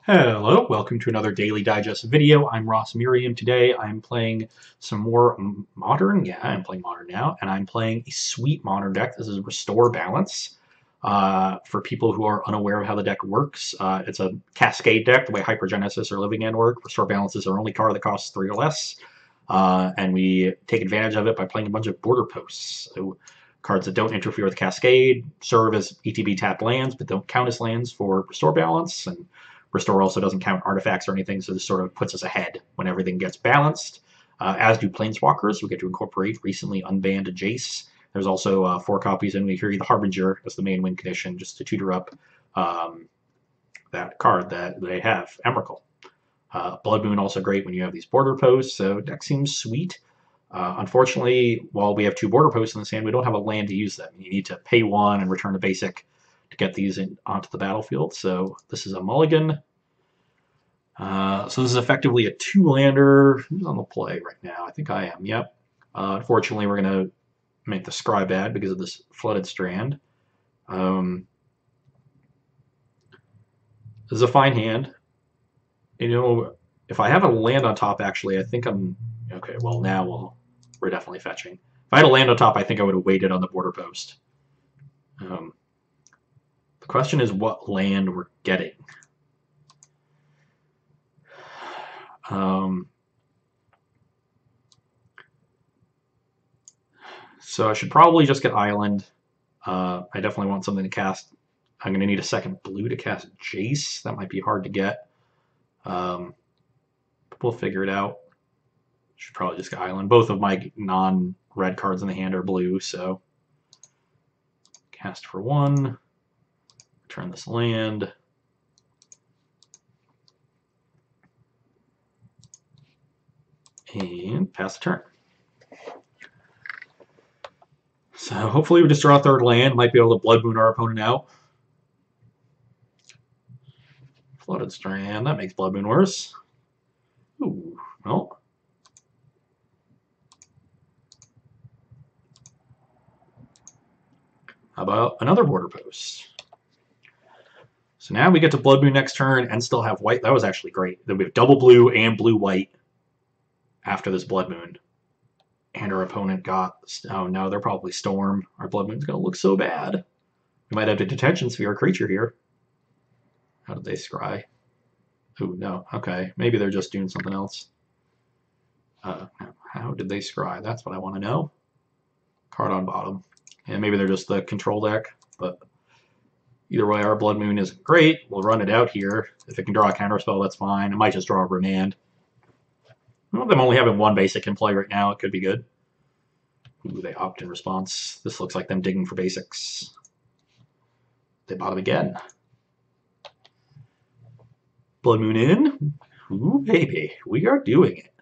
Hello, welcome to another Daily Digest video. I'm Merriam. Today I'm playing some more Modern. Yeah, I'm playing Modern now, and I'm playing a sweet Modern deck. This is Restore Balance. For people who are unaware of how the deck works, it's a Cascade deck, the way Hypergenesis or Living End work. Restore Balance is our only card that costs 3 or less, and we take advantage of it by playing a bunch of border posts. So, cards that don't interfere with Cascade serve as ETB tapped lands, but don't count as lands for Restore Balance, and Restore also doesn't count artifacts or anything, so this sort of puts us ahead when everything gets balanced. As do planeswalkers. We get to incorporate recently unbanned Jace. There's also 4 copies in Weehiri the Harbinger as the main win condition, just to tutor up that card that they have, Emrakul. Blood Moon also great when you have these border posts, so deck seems sweet. Unfortunately, while we have 2 border posts in this hand, we don't have a land to use them. You need to pay 1 and return a basic to get these onto the battlefield. So this is a mulligan. So this is effectively a 2-lander. Who's on the play right now? I think I am. Yep. Unfortunately, we're going to make the scry bad because of this flooded strand. This is a fine hand. You know, if I have a land on top, actually, I think I'm okay. Well, now we're definitely fetching. If I had a land on top, I think I would have waited on the border post. The question is what land we're getting. So I should probably just get Island. I definitely want something to cast. I'm going to need a second blue to cast Jace. That might be hard to get. But we'll figure it out. Should probably just get Island. Both of my non-red cards in the hand are blue, so cast for 1. Return this land. And pass the turn. So hopefully we just draw a 3rd land. Might be able to Blood Moon our opponent out. Flooded Strand. That makes Blood Moon worse. Ooh, well. How about another border post? So now we get to Blood Moon next turn and still have white. That was actually great. Then we have double blue and blue-white after this Blood Moon. And our opponent got, oh no, they're probably Storm. Our Blood Moon's going to look so bad. We might have to Detention Sphere creature here. How did they scry? Ooh, no. Okay, maybe they're just doing something else. How did they scry? That's what I want to know. Card on bottom. And maybe they're just the control deck, but either way, our Blood Moon isn't great. We'll run it out here. If it can draw a counterspell, that's fine. It might just draw a Remand. Well, them only having 1 basic in play right now, it could be good. Ooh, they opt in response. This looks like them digging for basics. They bottom again. Blood Moon in. Ooh, baby, we are doing it.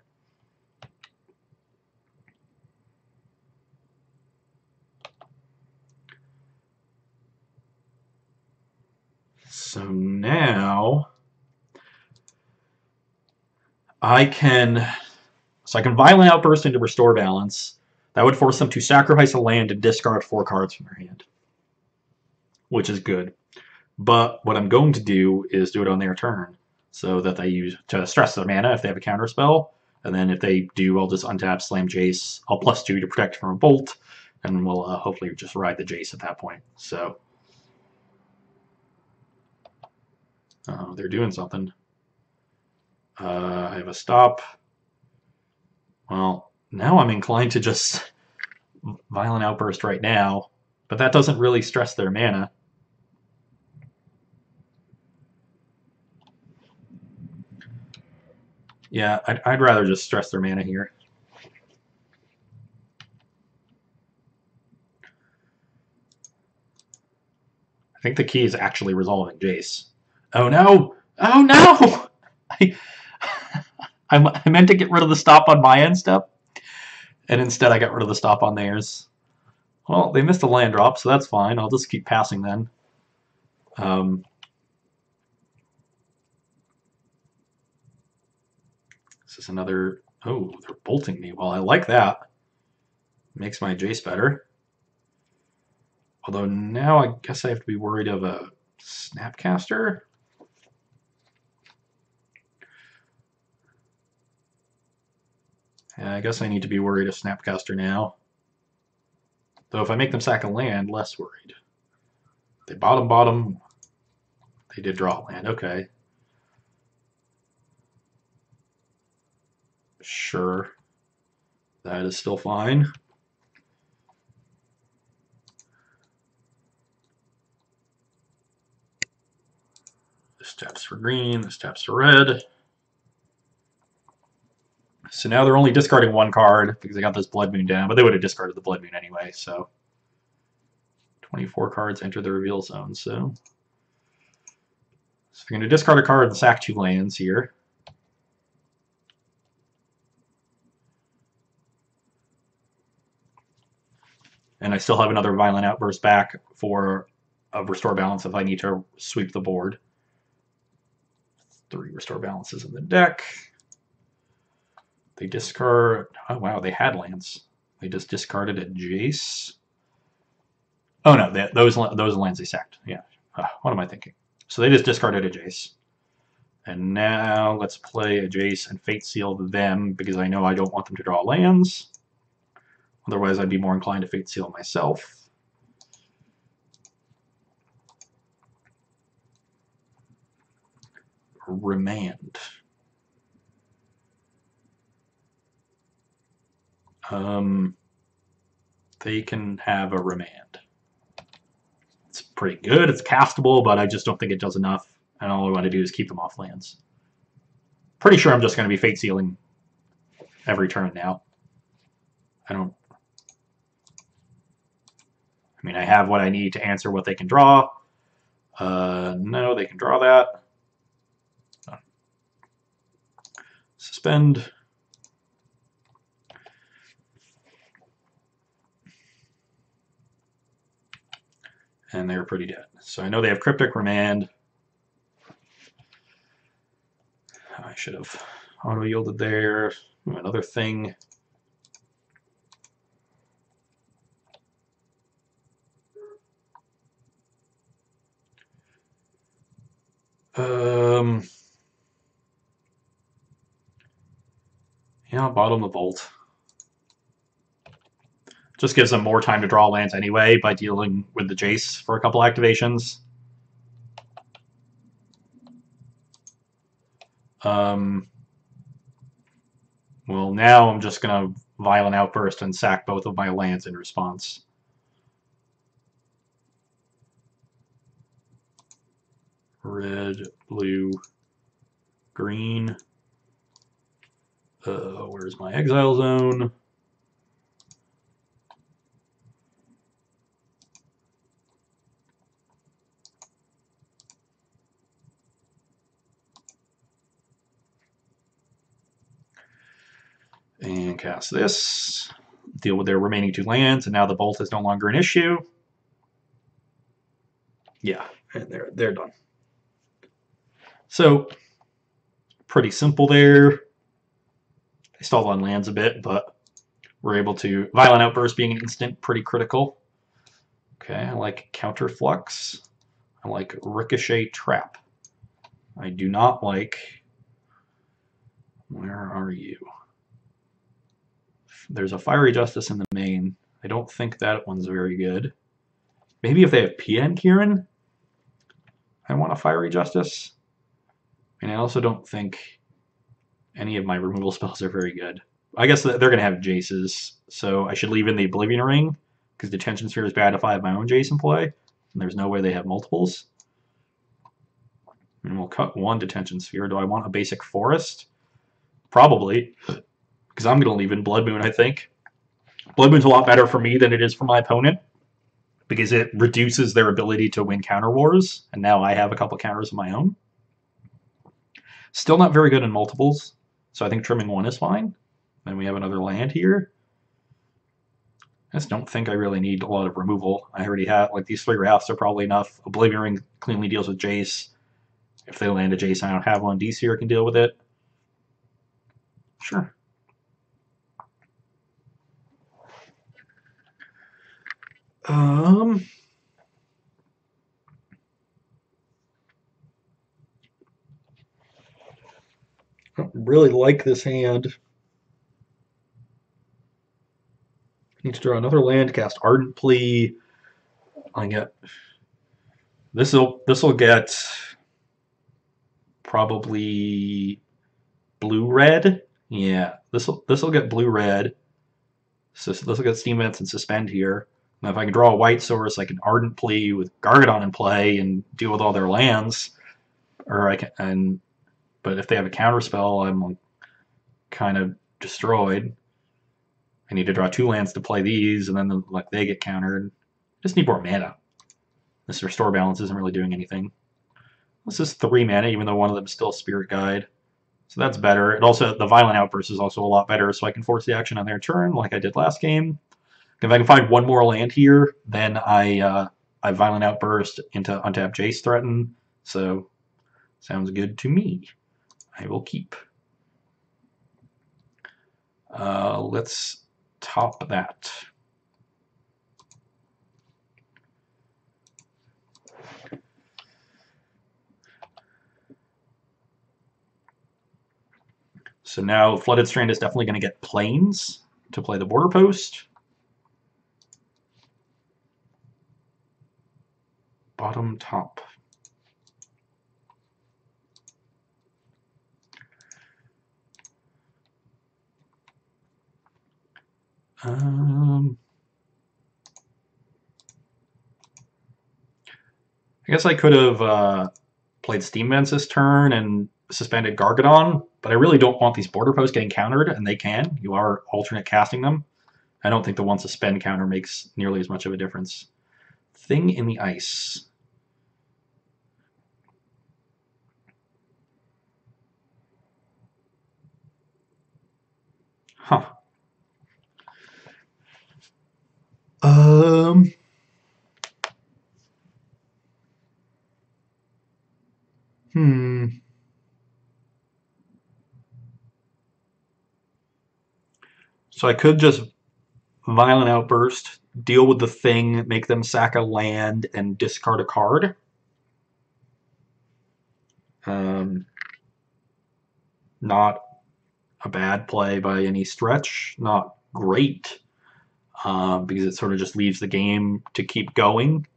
So now I can Violent Outburst into Restore Balance. That would force them to sacrifice a land and discard 4 cards from their hand, which is good. But what I'm going to do is do it on their turn, so that they use to stress their mana if they have a counter spell, and then if they do, I'll just untap, slam Jace. I'll +2 to protect from a bolt, and we'll hopefully just ride the Jace at that point. So they're doing something. I have a stop. Well, now I'm inclined to just Violent Outburst right now, but that doesn't really stress their mana. Yeah, I'd rather just stress their mana here. I think the key is actually resolving Jace. Oh no! Oh no! I meant to get rid of the stop on my end step, and instead I got rid of the stop on theirs. Well, they missed a land drop, so that's fine. I'll just keep passing then. This is another... Oh, they're bolting me. Well, I like that. Makes my Jace better. Although now I guess I have to be worried of a Snapcaster. Yeah, I guess I need to be worried of Snapcaster now. Though if I make them sack a land, less worried. They bottom. They did draw a land. Okay. Sure. That is still fine. This taps for green. This taps for red. So now they're only discarding one card because they got this Blood Moon down, but they would have discarded the Blood Moon anyway, so 24 cards enter the reveal zone. So we're going to discard a card and sack 2 lands here. And I still have another Violent Outburst back for a Restore Balance if I need to sweep the board. 3 Restore Balances in the deck. They discard... Oh, wow, they had lands. They just discarded a Jace. Oh, no, those lands they sacked. Yeah. What am I thinking? So they just discarded a Jace. And now let's play a Jace and Fate Seal them because I know I don't want them to draw lands. Otherwise, I'd be more inclined to Fate Seal myself. Remand. They can have a remand. It's pretty good. It's castable, but I just don't think it does enough. And all I want to do is keep them off lands. Pretty sure I'm just going to be Fate Sealing every turn now. I mean, I have what I need to answer what they can draw. No, they can draw that. Suspend. And they're pretty dead. So I know they have Cryptic Remand. I should have auto-yielded there. Another thing. Yeah, bottom the Vault. Just gives them more time to draw lands anyway by dealing with the Jace for a couple activations. Well, now I'm just going to Violent Outburst and sack both of my lands in response. Red, blue, green. Where's my Exile Zone? And cast this. Deal with their remaining 2 lands, and now the Bolt is no longer an issue. Yeah, and they're done. So, pretty simple there. They stalled on lands a bit, but we're able to... Violent Outburst being an instant, pretty critical. Okay, I like Counterflux. I like Ricochet Trap. I do not like... Where are you? There's a Fiery Justice in the main. I don't think that one's very good. Maybe if they have PN Kieran, I want a Fiery Justice. And I also don't think any of my removal spells are very good. I guess they're going to have Jaces, so I should leave in the Oblivion Ring, because Detention Sphere is bad if I have my own Jace in play, and there's no way they have multiples. And we'll cut 1 Detention Sphere. Do I want a basic Forest? Probably, because I'm going to leave in Blood Moon, I think. Blood Moon's a lot better for me than it is for my opponent, because it reduces their ability to win counter wars, and now I have a couple counters of my own. Still not very good in multiples, so I think trimming 1 is fine. Then we have another land here. I just don't think I really need a lot of removal. I already have, like, these 3 Wraths are probably enough. Oblivion Ring cleanly deals with Jace. If they land a Jace, I don't have one. D-Seer can deal with it. Sure. I don't really like this hand. Need to draw another land, cast Ardent Plea. I get this'll get probably blue red. Yeah, this'll get blue red. So this'll get Steam Vents and Suspend here. Now if I can draw a white source, I can Ardent Plea with Gargadon in play and deal with all their lands. Or I can but if they have a counterspell, I'm like kind of destroyed. I need to draw 2 lands to play these, and then like they get countered. Just need more mana. This Restore Balance isn't really doing anything. This is 3 mana, even though one of them is still a Spirit Guide. So that's better. It also, the Violent Outburst is also a lot better, so I can force the action on their turn like I did last game. If I can find one more land here, then I Violent Outburst into untap Jace Threaten. So sounds good to me. I will keep. Let's top that. So now Flooded Strand is definitely going to get Plains to play the Border Post. Bottom, top. I guess I could have played Steam Vents this turn and suspended Gargadon, but I really don't want these Border Posts getting countered, and they can. You are alternate casting them. I don't think the one suspend counter makes nearly as much of a difference. Thing in the Ice. Huh. So I could just Violent Outburst, deal with the thing, make them sack a land, and discard a card. Not a bad play by any stretch. Not great, because it sort of just leaves the game to keep going.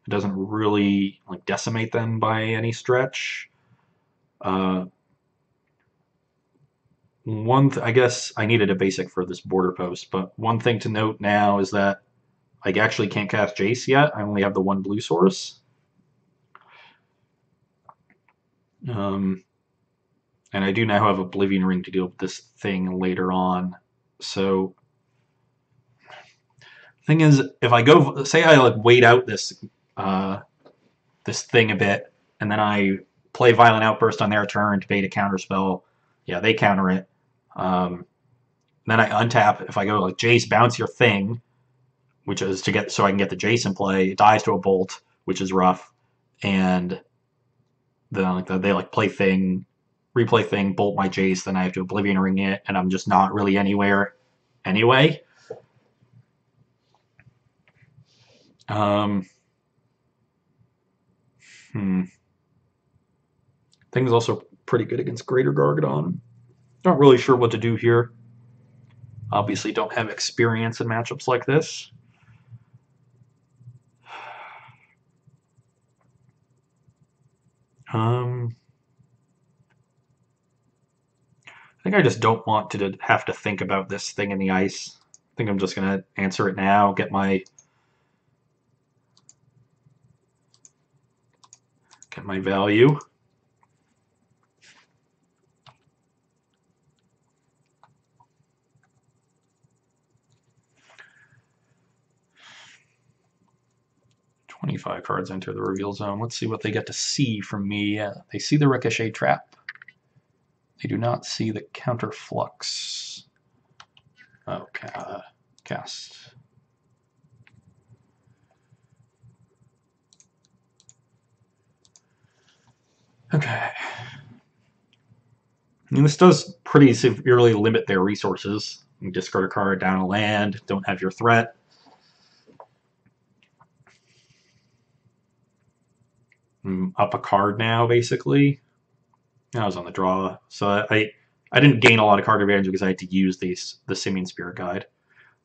It doesn't really like decimate them by any stretch. I guess I needed a basic for this Border Post, but one thing to note now is that I actually can't cast Jace yet. I only have the 1 blue source. And I do now have Oblivion Ring to deal with this thing later on. So, thing is, if I go, say I like wait out this this thing a bit, and then I play Violent Outburst on their turn to bait a counterspell. Yeah, they counter it. Then I untap. If I go like Jace, bounce your thing, which is to get so I can get the Jace in play. It dies to a bolt, which is rough, and then like they like play thing, replay thing, bolt my Jace. Then I have to Oblivion Ring it, and I'm just not really anywhere anyway. Thing's also pretty good against Greater Gargadon. Not really sure what to do here. Obviously don't have experience in matchups like this. I think I just don't want to have to think about this thing in the ice. I think I'm just going to answer it now, get my value. "25 cards enter the reveal zone. Let's see what they get to see from me. They see the Ricochet Trap. They do not see the Counter Flux. Okay, cast. Okay. I mean, this does pretty severely limit their resources. You discard a card, down a land, don't have your threat. I'm up a card now, basically. I was on the draw, so I didn't gain a lot of card advantage because I had to use the Simian Spirit Guide.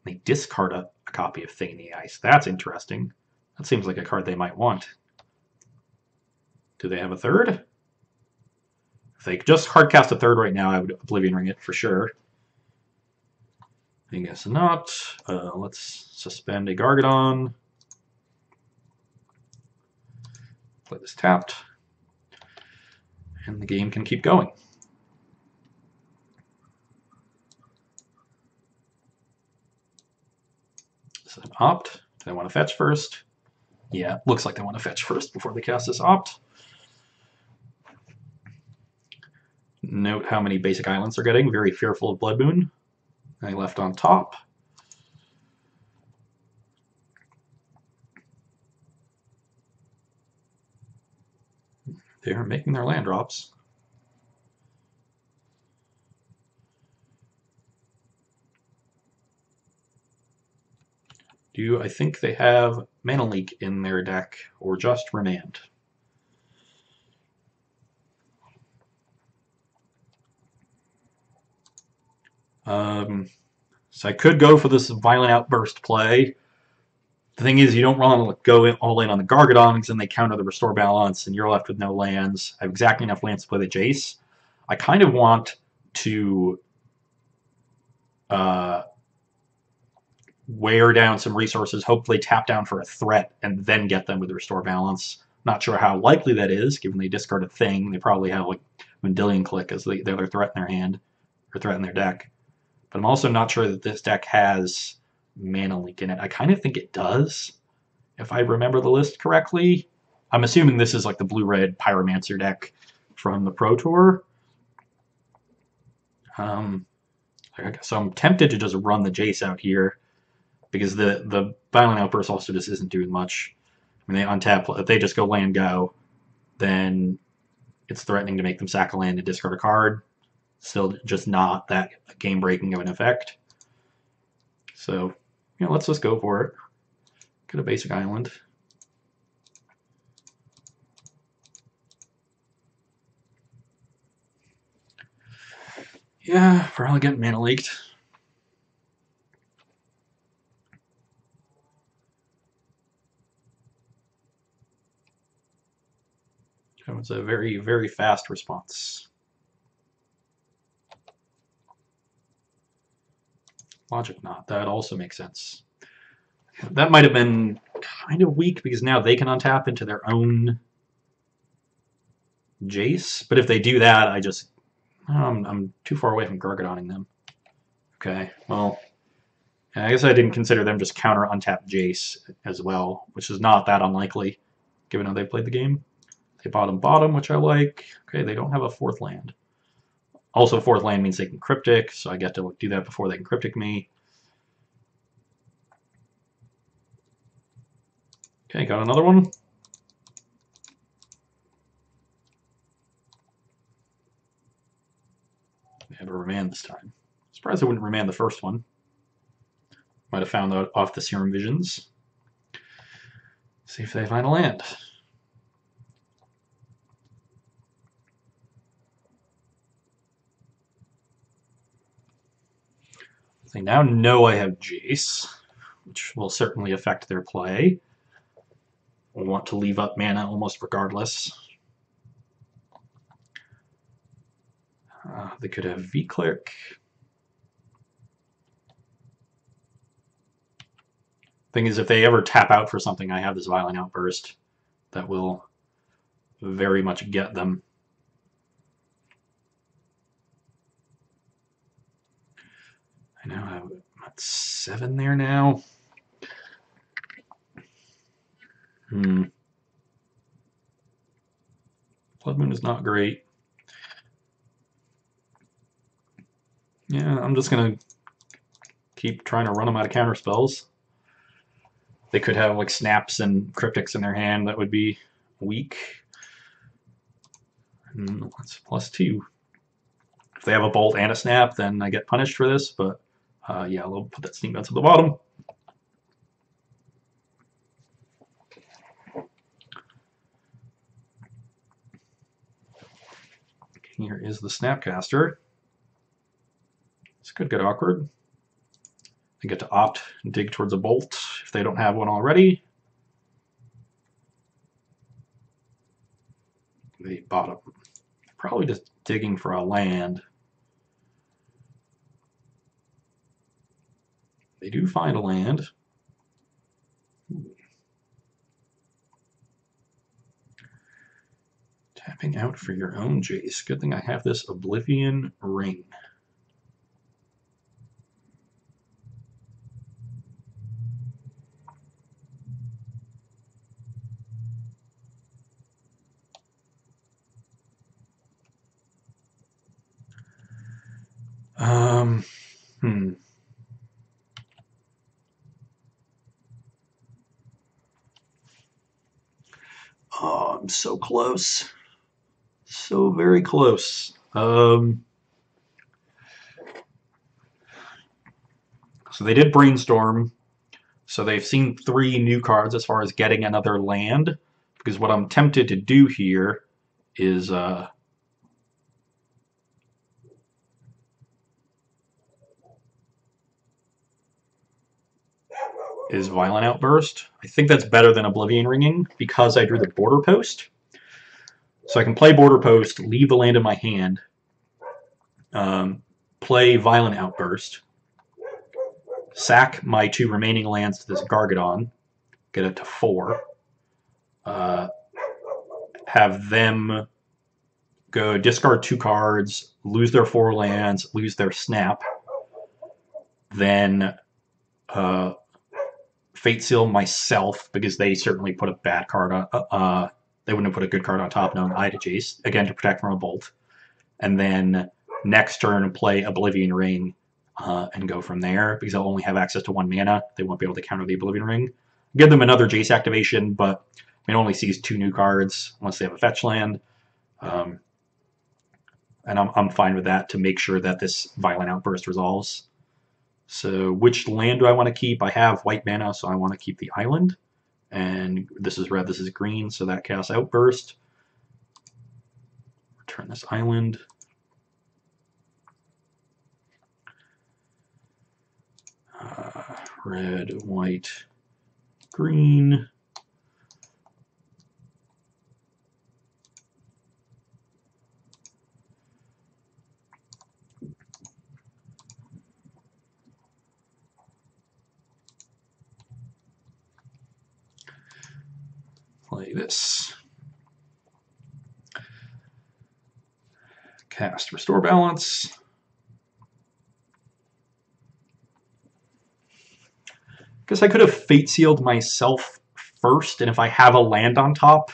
They discard a copy of Thing in the Ice. That's interesting. That seems like a card they might want. Do they have a third? If they just hardcast a third right now, I would Oblivion Ring it for sure. I guess not. Let's suspend a Gargadon. Play this tapped. And the game can keep going. This is an opt. Do they want to fetch first? Yeah, looks like they want to fetch first before they cast this opt. Note how many basic islands they're getting. Very fearful of Blood Moon. They left on top. They're making their land drops. I think they have Mana Leak in their deck, or just Remand? So I could go for this Violent Outburst play. The thing is, you don't want to go all in on the Gargadon, because then they counter the Restore Balance, and you're left with no lands. I have exactly enough lands to play the Jace. I kind of want to wear down some resources, hopefully tap down for a threat, and then get them with the Restore Balance. Not sure how likely that is, given they discard a thing. They probably have like Mendelian Click as the other threat in their hand, or threat in their deck. But I'm also not sure that this deck has Mana Leak in it. I kind of think it does, if I remember the list correctly. I'm assuming this is like the blue-red Pyromancer deck from the Pro Tour. So I'm tempted to just run the Jace out here, because the Violent Outburst also just isn't doing much. I mean, they untap, if they just go land go, then it's threatening to make them sack a land and discard a card. Still just not that game-breaking of an effect. So, let's just go for it. Get a basic island. Yeah, probably get Mana Leaked. That was a very, very fast response. Logic Knot, that also makes sense. That might have been kind of weak, because now they can untap into their own Jace. But if they do that, I'm too far away from Gargadoning them. Okay, well, I guess I didn't consider them just counter untapped Jace as well, which is not that unlikely, given how they played the game. They bottom, which I like. Okay, they don't have a fourth land. Also, fourth land means they can Cryptic, so I get to do that before they can Cryptic me. Okay, got another one. They have a Remand this time. Surprised I wouldn't Remand the first one. Might have found out off the Serum Visions. See if they find a land. They now know I have Jace, which will certainly affect their play. Will want to leave up mana almost regardless. They could have V-Click. Thing is, if they ever tap out for something, I have this Violent Outburst that will very much get them. I know I'm at 7 there now. Blood Moon is not great. Yeah, I'm just going to keep trying to run them out of counter spells. They could have like snaps and cryptics in their hand that would be weak. And that's +2. If they have a bolt and a snap, then I get punished for this, but yeah, I'll put that Steam Bounce at the bottom. Here is the Snapcaster. This could get awkward. They get to opt and dig towards a bolt if they don't have one already. They bottom. Probably just digging for a land. They do find a land. Tapping out for your own Jace. Good thing I have this Oblivion Ring. Oh, I'm so close. So very close. So they did brainstorm. So they've seen 3 new cards as far as getting another land. Because what I'm tempted to do here is Violent Outburst. I think that's better than Oblivion Ringing because I drew the Border Post. So I can play Border Post, leave the land in my hand, play Violent Outburst, sack my 2 remaining lands to this Gargadon, get it to 4, have them go discard 2 cards, lose their 4 lands, lose their snap, then Fate Seal myself because they certainly put a bad card on. They wouldn't have put a good card on top knowing I had a Jace, again to protect from a bolt. And then next turn play Oblivion Ring and go from there because they'll only have access to 1 mana. They won't be able to counter the Oblivion Ring. Give them another Jace activation, but it only sees 2 new cards unless they have a fetch land. And I'm fine with that to make sure that this Violent Outburst resolves. So which land do I want to keep? I have white mana, so I want to keep the island. And this is red, this is green, so that casts Outburst. Return this island. Red, white, green. Play this. Cast Restore Balance. Guess I could have Fate Sealed myself first, and if I have a land on top,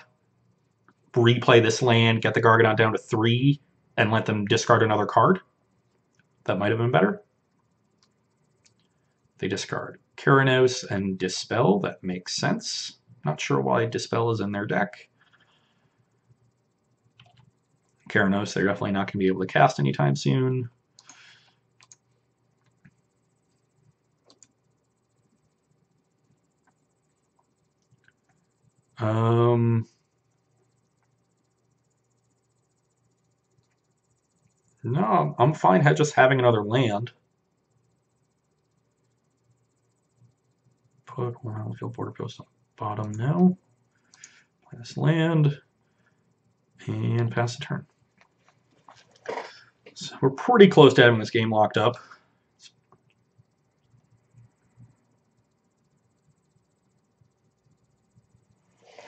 replay this land, get the Gargadon down to 3, and let them discard another card. That might have been better. They discard Keranos and Dispel. That makes sense. Not sure why Dispel is in their deck. Keranos, they're definitely not going to be able to cast anytime soon. No, I'm fine just having another land. Put one field border post on the bottom now. Play this land and pass the turn. So we're pretty close to having this game locked up.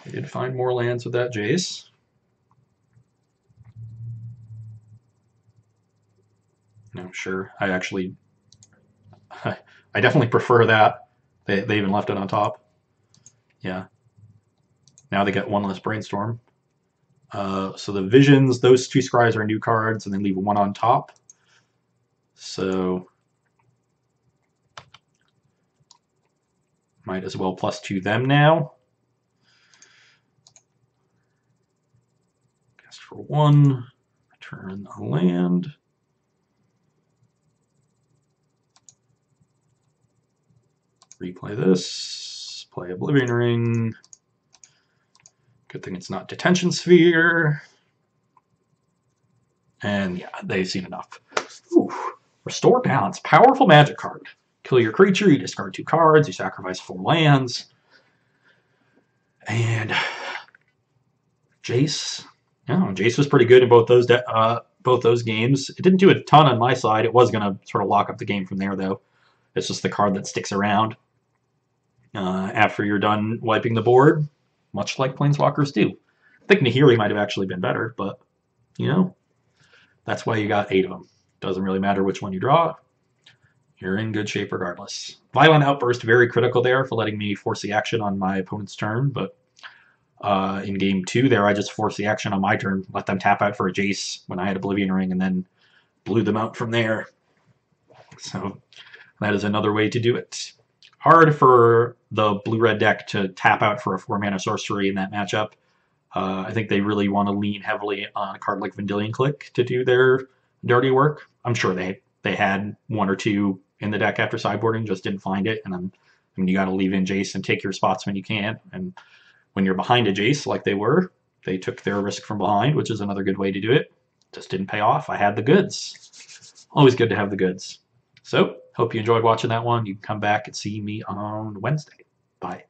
I did find more lands with that Jace. No, sure. I definitely prefer that. They even left it on top. Yeah. Now they get 1 less brainstorm. So the visions, those 2 scries are new cards, and then leave 1 on top. So might as well +2 them now. Cast for 1. Return a land. Replay this. Play Oblivion Ring. Good thing it's not Detention Sphere. And yeah, they've seen enough. Ooh, Restore Balance. Powerful magic card. kill your creature, you discard 2 cards, you sacrifice 4 lands, and Jace. Yeah, Jace was pretty good in both those games. It didn't do a ton on my side. It was going to sort of lock up the game from there, though. It's just the card that sticks around after you're done wiping the board, much like planeswalkers do. I think Nahiri might have actually been better, but you know, that's why you got 8 of them. Doesn't really matter which one you draw. You're in good shape regardless. Violent Outburst, very critical there for letting me force the action on my opponent's turn, but in game 2 there, I just forced the action on my turn, let them tap out for a Jace when I had Oblivion Ring, and then blew them out from there. So that is another way to do it. Hard for the blue-red deck to tap out for a 4-mana sorcery in that matchup. I think they really want to lean heavily on a card like Vendilion Click to do their dirty work. I'm sure they had 1 or 2 in the deck after sideboarding, just didn't find it. And I mean, you got to leave in Jace and take your spots when you can. And when you're behind a Jace like they were, they took their risk from behind, which is another good way to do it. Just didn't pay off. I had the goods. Always good to have the goods. So, hope you enjoyed watching that one. You can come back and see me on Wednesday. Bye.